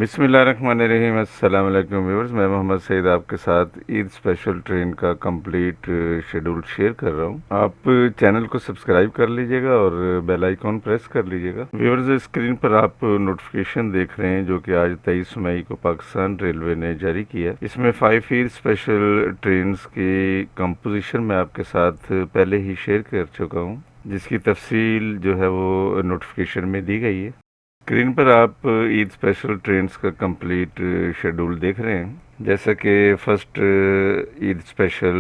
बिस्मिल्लाहिर्रहमानिर्रहीम। अस्सलाम वालेकुम व्यूअर्स, मैं मोहम्मद सईद आपके साथ ईद स्पेशल ट्रेन का कंप्लीट शेड्यूल शेयर कर रहा हूँ। आप चैनल को सब्सक्राइब कर लीजिएगा और बेल आइकॉन प्रेस कर लीजिएगा। व्यूअर्स, स्क्रीन पर आप नोटिफिकेशन देख रहे हैं जो कि आज 23 मई को पाकिस्तान रेलवे ने जारी किया। इसमें 5 ईद स्पेशल ट्रेन की कंपोजिशन मैं आपके साथ पहले ही शेयर कर चुका हूँ, जिसकी तफसील जो है वो नोटिफिकेशन में दी गई है। स्क्रीन पर आप ईद स्पेशल ट्रेन्स का कंप्लीट शेड्यूल देख रहे हैं। जैसा कि फर्स्ट ईद स्पेशल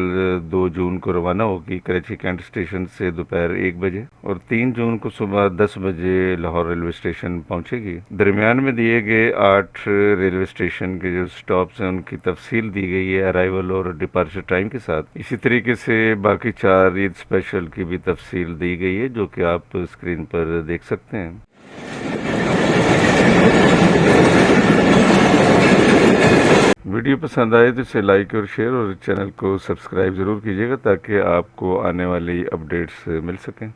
2 जून को रवाना होगी कराची कैंट स्टेशन से दोपहर 1 बजे और 3 जून को सुबह 10 बजे लाहौर रेलवे स्टेशन पहुंचेगी। दरमियान में दिए गए 8 रेलवे स्टेशन के जो स्टॉप्स हैं उनकी तफसील दी गई है अराइवल और डिपार्चर टाइम के साथ। इसी तरीके से बाकी 4 ईद स्पेशल की भी तफसील दी गई है जो कि आप स्क्रीन पर देख सकते हैं। वीडियो पसंद आए तो इसे लाइक और शेयर और चैनल को सब्सक्राइब ज़रूर कीजिएगा ताकि आपको आने वाली अपडेट्स मिल सकें।